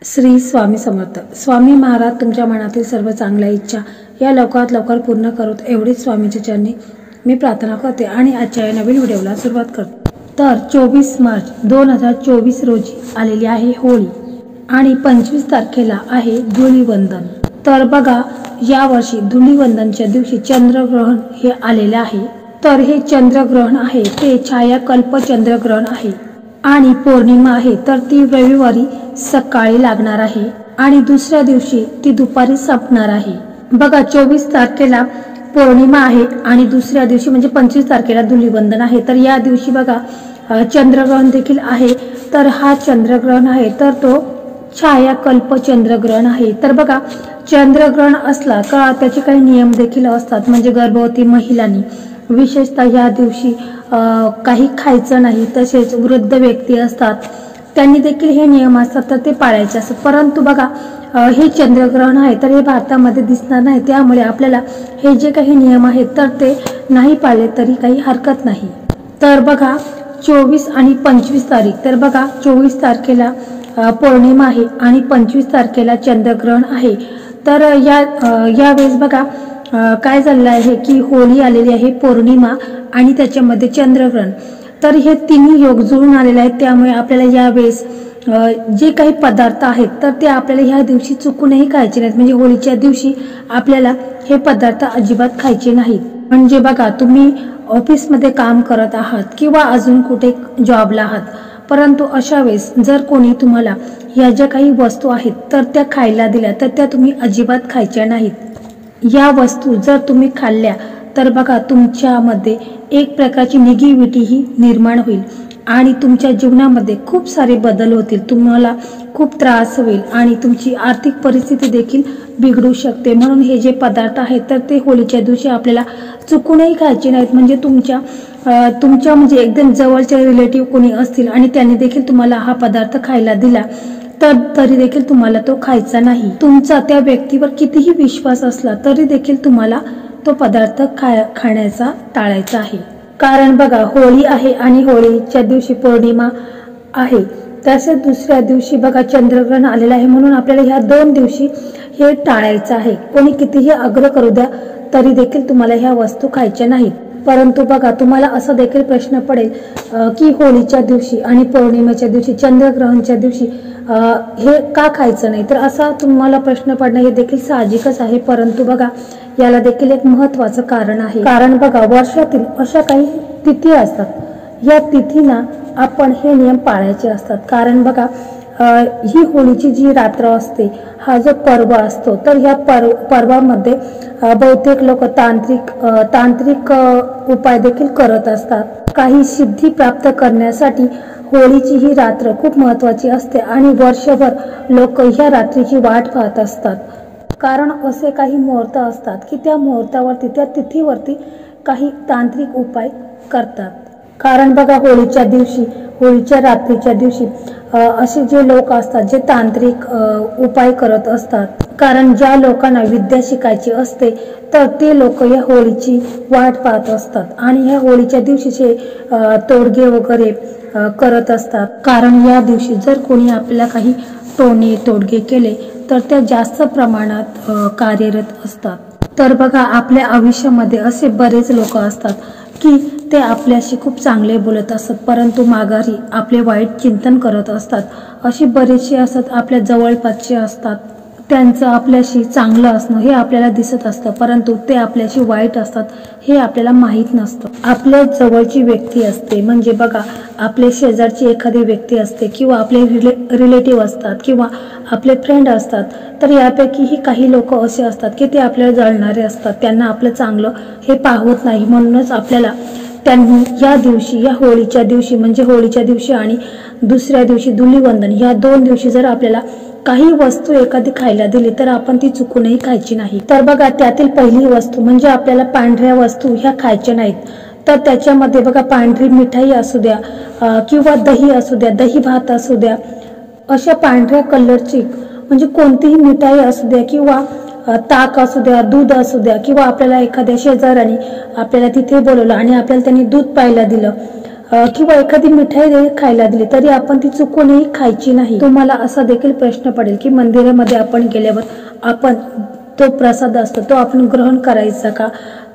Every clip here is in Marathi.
श्री स्वामी समर्थ. स्वामी महाराज तुमच्या मनातील सर्व चांगल्या इच्छा या लवकरात लवकर पूर्ण करोत एवढीच स्वामीच्या चरणी मी प्रार्थना करते आणि आजच्या या नवीन व्हिडिओला सुरुवात करते. तर 24 मार्च 2024 रोजी आलेली आहे होळी आणि 25 तारखेला आहे धुलीवंदन. तर बघा, या वर्षी धुलीवंदनच्या दिवशी चंद्रग्रहण हे आलेले आहे. तर हे चंद्रग्रहण आहे ते छायाकल्प चंद्रग्रहण आहे आणि पौर्णिमा आहे तर ती रविवारी सकाळी लागणार आहे आणि दुसऱ्या दिवशी ती दुपारी संपणार आहे. बघा, 24 तारखेला पौर्णिमा आहे आणि दुसऱ्या दिवशी म्हणजे 25 तारखेला धुलीवंदन आहे. तर या दिवशी बघा चंद्रग्रहण देखील आहे. तर हा चंद्रग्रहण आहे तर तो छायाकल्प चंद्रग्रहण आहे. तर बघा, चंद्रग्रहण असला का त्याचे काही नियम देखील असतात. म्हणजे गर्भवती महिलांनी विशेषतः या दिवशी काही खायचं नाही. तसेच वृद्ध व्यक्ती असतात त्यांनी देखील हे नियम असतात तर ते पाळायचे असतात. परंतु बघा, हे चंद्रग्रहण आहे तर हे भारतामध्ये दिसणार नाही, त्यामुळे आपल्याला हे जे काही नियम आहेत तर ते नाही पाळले तरी काही हरकत नाही. तर बघा 24 आणि 25 तारीख. तर बघा 24 तारखेला पौर्णिमा आहे आणि 25 तारखेला चंद्रग्रहण आहे. तर यावेळेस बघा काय झालेलं आहे की होळी आलेली आहे, पौर्णिमा आणि त्याच्यामध्ये चंद्रग्रहण. तर हे तिन्ही योग जुळून आलेले आहेत. त्यामुळे आपल्याला यावेळेस जे काही पदार्थ आहेत तर ते आपल्याला ह्या दिवशी चुकूनही खायचे नाहीत. म्हणजे होळीच्या दिवशी आपल्याला हे पदार्थ अजिबात खायचे नाहीत. म्हणजे बघा, तुम्ही ऑफिसमध्ये काम करत आहात किंवा अजून कुठे जॉबला आहात, परंतु अशा वेळेस जर कोणी तुम्हाला ह्या ज्या काही वस्तू आहेत तर त्या खायला दिल्या तर त्या तुम्ही अजिबात खायच्या नाहीत. या वस्तू जर तुम्ही खाल्ल्या तर बघा तुमच्यामध्ये एक प्रकारची निगेटिव्हिटी ही निर्माण होईल आणि तुमच्या जीवनामध्ये खूप सारे बदल होतील. तुम्हाला खूप त्रास होईल आणि तुमची आर्थिक परिस्थिती देखील बिघडू शकते. म्हणून हे जे पदार्थ आहेत तर ते होळीच्या दिवशी आपल्याला चुकूनही खायचे नाहीत. म्हणजे तुमच्या म्हणजे एकदम जवळचे रिलेटिव्ह कोणी असतील आणि त्यांनी देखील तुम्हाला हा पदार्थ खायला दिला तर तरी देखील तुम्हाला तो खायचा नाही. तुमचा त्या व्यक्तीवर कितीही विश्वास असला तरी देखील तुम्हाला तो पदार्थ खाण्याचा टाळायचा आहे. कारण बघा, होळी आहे आणि होळीच्या दिवशी पौर्णिमा आहे. तसेच दुसऱ्या दिवशी बघा चंद्रग्रहण आलेलं आहे. म्हणून आपल्याला ह्या 2 दिवशी हे टाळायचं आहे. कोणी कितीही आग्रह करू द्या तरी देखील तुम्हाला ह्या वस्तू खायच्या नाहीत. परंतु बघा, तुम्हाला असं देखील प्रश्न पडेल की होळीच्या दिवशी आणि पौर्णिमेच्या दिवशी चंद्रग्रहणच्या दिवशी हे का खायचं नाही. तर असा तुम्हाला प्रश्न पडणं हे देखील साहजिकच आहे. परंतु बघा, याला देखील एक महत्वाचं कारण आहे. कारण बघा, वर्षातील अशा काही तिथी असतात, या तिथींना आपण हे नियम पाळायचे असतात. कारण बघा, ही होळीची जी रात्र असते, हा जो पर्व असतो, तर ह्या पर्वामध्ये बहुतेक लोक तांत्रिक उपाय देखील करत असतात. काही सिद्धी प्राप्त करण्यासाठी होळीची ही रात्र खूप महत्वाची असते आणि वर्षभर लोक ह्या रात्रीची वाट पाहत असतात. कारण असे काही मुहूर्त असतात की त्या मुहूर्तावरती, त्या तिथीवरती काही तांत्रिक उपाय करतात. कारण बघा, होळीच्या रात्रीच्या दिवशी असे जे लोक असतात जे तांत्रिक उपाय करत असतात. कारण ज्या लोकांना विद्या शिकायची असते तर ते लोक या होळीची वाट पाहत असतात आणि ह्या होळीच्या दिवशीचे तोडगे वगैरे करत असतात. कारण या दिवशी जर कोणी आपल्याला काही तोडगे केले तर त्या जास्त प्रमाणात कार्यरत असतात. तर बघा, आपल्या आयुष्यामध्ये असे बरेच लोक असतात की ते आपल्याशी खूप चांगले बोलत असतात परंतु माघारी आपले वाईट चिंतन करत असतात. अशी बरेचसे असतात, आपल्या जवळपासचे असतात, त्यांचं आपल्याशी चांगलं असणं हे आपल्याला दिसत असतं परंतु ते आपल्याशी वाईट असतात हे आपल्याला माहीत नसतं. आपल्या जवळची व्यक्ती असते, म्हणजे बघा आपले शेजारची एखादी व्यक्ती असते किंवा आपले रिलेटिव्ह असतात किंवा आपले फ्रेंड असतात. तर यापैकीही काही लोक असे असतात की ते आपल्याला जळणारे असतात, त्यांना आपलं चांगलं हे पाहत नाही. म्हणूनच आपल्याला त्यांनी या दिवशी, या होळीच्या दिवशी म्हणजे होळीच्या दिवशी आणि दुसऱ्या दिवशी धुलीवंदन, या 2 दिवशी जर आपल्याला काही वस्तू एखादी खायला दिली तर आपण ती चुकूनही खायची नाही. तर बघा, त्यातील पहिली वस्तू म्हणजे आपल्याला पांढऱ्या वस्तू ह्या खायच्या नाहीत. तर त्याच्यामध्ये बघा, पांढरी मिठाई असू द्या किंवा दही असू द्या, दही भात असू द्या, अशा पांढऱ्या कलरची म्हणजे कोणतीही मिठाई असू द्या किंवा ताक असू द्या, दूध असू द्या किंवा आपल्याला एखाद्या शेजाऱ्याने आपल्याला तिथे बोलवलं आणि आपल्याला त्यांनी दूध प्यायला दिलं किंवा एखादी मिठाई जरी खायला दिली तरी आपण ती चुकूनही खायची नाही। तुम्हाला असा देखील प्रश्न पडेल की मंदिरामध्ये आपण गेल्यावर आपण तो प्रसाद असतो तो आपण ग्रहण करायचा का?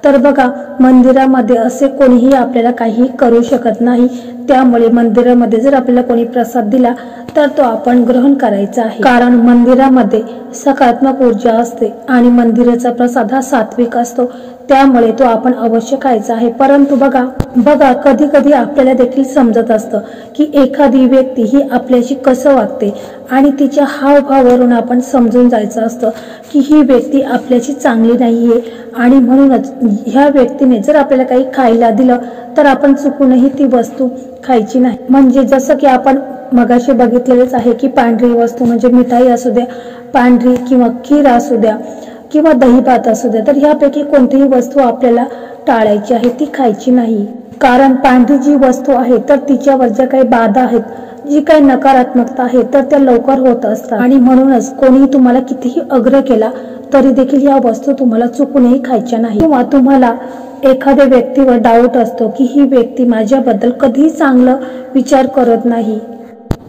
तर बघा, मंदिरामध्ये असे कोणीही आपल्याला काही करू शकत नाही, त्यामुळे मंदिरामध्ये जर आपल्याला कोणी प्रसाद दिला तर तो आपण ग्रहण करायचा आहे। कारण मंदिरामध्ये सकारात्मक ऊर्जा असते आणि मंदिराचा प्रसाद हा सात्विक असतो, त्यामुळे तो आपण अवश्य खायचा आहे। परंतु बघा कधी कधी आपल्याला देखील समजत असतं की एखादी व्यक्ती ही आपल्याशी कसं वागते आणि तिच्या हावभावावरून आपण समजून जायचं असतं की ही व्यक्ती आपल्याशी चांगली नाहीये आणि म्हणूनच ह्या व्यक्तीने जर आपल्याला काही खायला दिलं तर आपण चुकूनही ती वस्तू खायची नाही। म्हणजे जसं की आपण मगाशी बघितलेलेच आहे की पांढरी वस्तू म्हणजे मिठाई असू द्या, पांढरी किंवा खीर असू द्या किंवा दही भात असू द्या, तर ह्यापैकी कोणतीही वस्तू आपल्याला टाळायची आहे, ती खायची नाही। कारण पांढरी जी वस्तू आहे तर तिच्यावर ज्या काही बाधा आहेत, जी काही नकारात्मकता आहे तर त्या लवकर होत असतात आणि म्हणूनच कोणी तुम्हाला कितीही आग्रह केला तरी देखील या वस्तू तुम्हाला चुकूनही खायच्या नाही। किंवा तुम्हाला एखाद्या व्यक्तीवर डाऊट असतो की ही व्यक्ती माझ्याबद्दल कधीही चांगलं विचार करत नाही,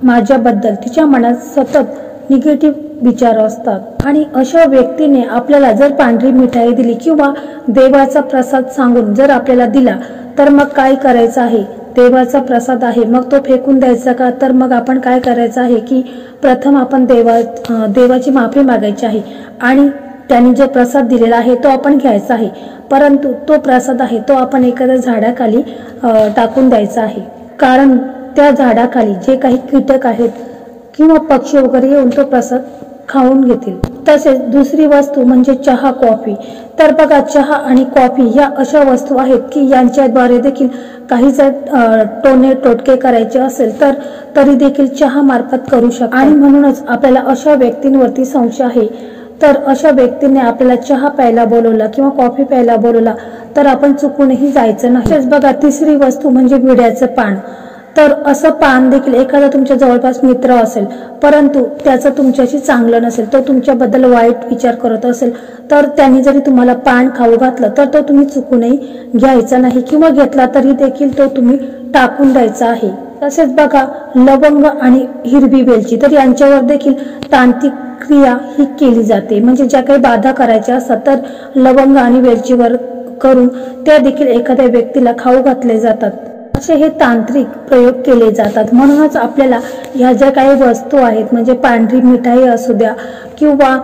माझ्याबद्दल तिच्या मनात सतत निगेटिव्ह विचार असतात आणि अशा व्यक्तीने आपल्याला जर पांढरी मिठाई दिली किंवा देवाचा प्रसाद सांगून जर आपल्याला दिला तर मग काय करायचं आहे? देवाचा प्रसाद आहे मग तो फेकून द्यायचा का? तर मग आपण काय करायचं आहे की प्रथम आपण देवाची माफी मागायची आहे आणि त्यांनी जो प्रसाद दिलेला आहे तो आपण घ्यायचा आहे। परंतु तो प्रसाद आहे तो आपण एखाद्या झाडाखाली टाकून द्यायचा आहे, कारण त्या झाडाखाली जे काही कीटक आहेत किंवा पक्षी वगैरे येऊन तो प्रसाद खाऊन घेतील। तसेच दुसरी वस्तू म्हणजे चहा, कॉफी। तर बघा, चहा आणि कॉफी या अशा वस्तू आहेत की यांच्याद्वारे देखील काही जर टोटके करायचे असेल तर तरी देखील चहा मार्फत करू शकतात आणि म्हणूनच आपल्याला अशा व्यक्तींवरती संशय आहे। तर अशा व्यक्तीने आपल्याला चहा प्यायला बोलवला किंवा कॉफी प्यायला बोलवला तर आपण चुकूनही जायचं नाही। तसेच बघा, तिसरी वस्तू म्हणजे विड्याचं पान। तर असं पान देखील एखादा तुमच्या जवळपास मित्र असेल परंतु त्याचं तुमच्याशी चांगलं नसेल, तो तुमच्याबद्दल वाईट विचार करत असेल तर त्यांनी जरी तुम्हाला पान खाऊ घातलं तर तो तुम्ही चुकूनही घ्यायचा नाही किंवा घेतला तरी देखील तो तुम्ही टाकून द्यायचा आहे। तसेच बघा, लवंग आणि हिरवी वेलची, तर यांच्यावर देखील तांत्रिक क्रिया ही केली जाते। म्हणजे ज्या काही बाधा करायच्या असतात तर लवंग आणि वेलचीवर करून त्या देखील एखाद्या व्यक्तीला खाऊ घातले जातात, असे हे तांत्रिक प्रयोग केले जातात। म्हणूनच आपल्याला ह्या ज्या काही वस्तू आहेत म्हणजे पांढरी मिठाई असू द्या किंवा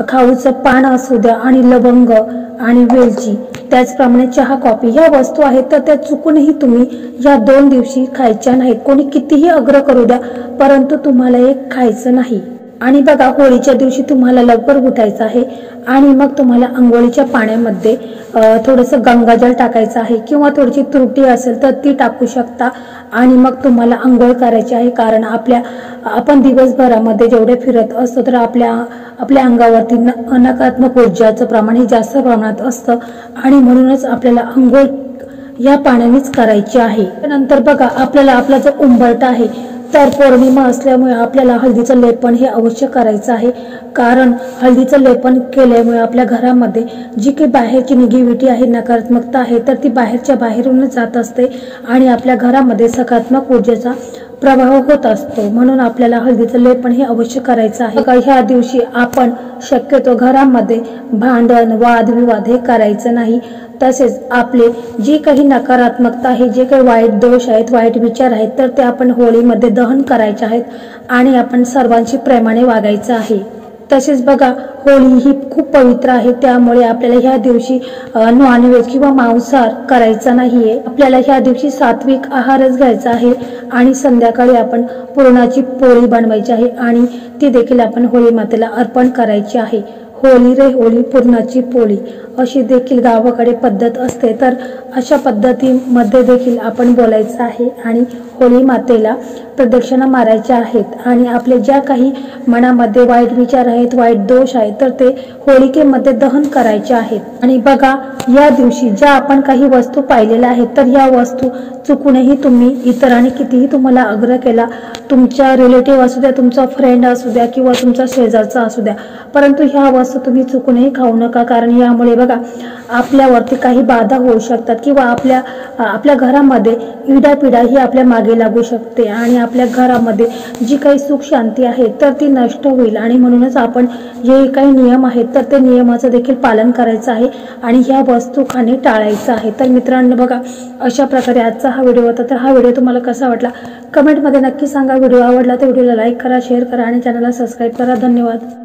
खाऊचं पान असू द्या आणि लवंग आणि वेलची, त्याचप्रमाणे चहा, कॉफी ह्या वस्तू आहेत तर त्या चुकूनही तुम्ही या 2 दिवशी खायच्या नाहीत। कोणी कितीही आग्रह करू द्या परंतु तुम्हाला एक खायचं नाही। आणि बघा, होळीच्या दिवशी तुम्हाला लवकर उठायचं आहे आणि मग तुम्हाला अंघोळीच्या पाण्यामध्ये थोडंसं गंगाजल टाकायचं आहे किंवा थोडीशी त्रुटी असेल तर ती टाकू शकता आणि मग तुम्हाला अंघोळ करायची आहे। कारण आपण दिवसभरामध्ये जेवढे फिरत असतो तर आपल्या अंगावरती नकारात्मक ऊर्जाचं प्रमाण हे जास्त प्रमाणात असतं आणि म्हणूनच आपल्याला अंघोळ या पाण्यानेच करायची आहे। नंतर बघा, आपल्याला आपला जो उंबरठा आहे तर पौर्णिमा असल्यामुळे आपल्याला हळदीचं लेपन हे अवश्य करायचं आहे। कारण हळदीचं लेपन केल्यामुळे आपल्या घरामध्ये जी काही बाहेरची निगेटिव्हिटी आहे, नकारात्मकता आहे तर ती बाहेरच्या बाहेरूनच जात असते आणि आपल्या घरामध्ये सकारात्मक ऊर्जेचा प्रभाव होत असतो। म्हणून आपल्याला हळदीचं लेपन हे अवश्य करायचं आहे। ह्या दिवशी आपण शक्यतो घरामध्ये भांडण, वादविवाद हे करायचं नाही। तसेच आपले जी काही नकारात्मकता आहे, जे काही वाईट दोष आहेत, वाईट विचार आहेत तर ते आपण होळीमध्ये दहन करायचे आहेत आणि आपण सर्वांशी प्रेमाने वागायचं आहे। तसेच बघा, होळी ही खूप पवित्र आहे, त्यामुळे आपल्याला ह्या दिवशी नॉनव्हेज किंवा मांसाहार करायचा नाहीये। आपल्याला ह्या दिवशी सात्विक आहारच घ्यायचा आहे आणि संध्याकाळी आपण पुरणाची पोळी बनवायची आहे आणि ती देखील आपण होळी मातेला अर्पण करायची आहे। होळी रे होळी पुरणाची पोळी अशी देखील गावाकडे पद्धत असते। तर अशा पद्धतीमध्ये देखील आपण बोलायचं आहे आणि होळी मातेला प्रदक्षिणा मारायच्या आहेत आणि आपले ज्या काही मनामध्ये वाईट विचार आहेत, वाईट दोष आहेत तर ते होळिकेमध्ये दहन करायचे आहेत। आणि बघा, या दिवशी ज्या आपण काही वस्तू पाहिलेल्या आहेत तर या वस्तू चुकूनही तुम्ही इतरांनी कितीही तुम्हाला आग्रह केला, तुमच्या रिलेटिव्ह असू द्या, तुमचा फ्रेंड असू द्या किंवा तुमचा शेजारचा असू द्या, परंतु ह्या वस्तू तुम्ही चुकूनही खाऊ नका, कारण यामुळे बघा आपल्यावरती काही बाधा होऊ शकतात किंवा आपल्या घरामध्ये इडापिडा ही आपल्या मागे लागू शकते आणि आपल्या घरामध्ये जी काही सुख शांती आहे तर ती नष्ट होईल। आणि म्हणूनच आपण जे काही नियम आहेत तर ते नियमाचं देखील पालन करायचं आहे आणि ह्या वस्तू खाणे टाळायचं आहे। तर मित्रांनो बघा, अशा प्रकारे आजचा हा व्हिडिओ होता। तर हा व्हिडिओ तुम्हाला कसा वाटला कमेंटमध्ये नक्की सांगा। व्हिडिओ आवडला तर व्हिडिओला लाईक करा, शेअर करा आणि चॅनलला सबस्क्राईब करा। धन्यवाद।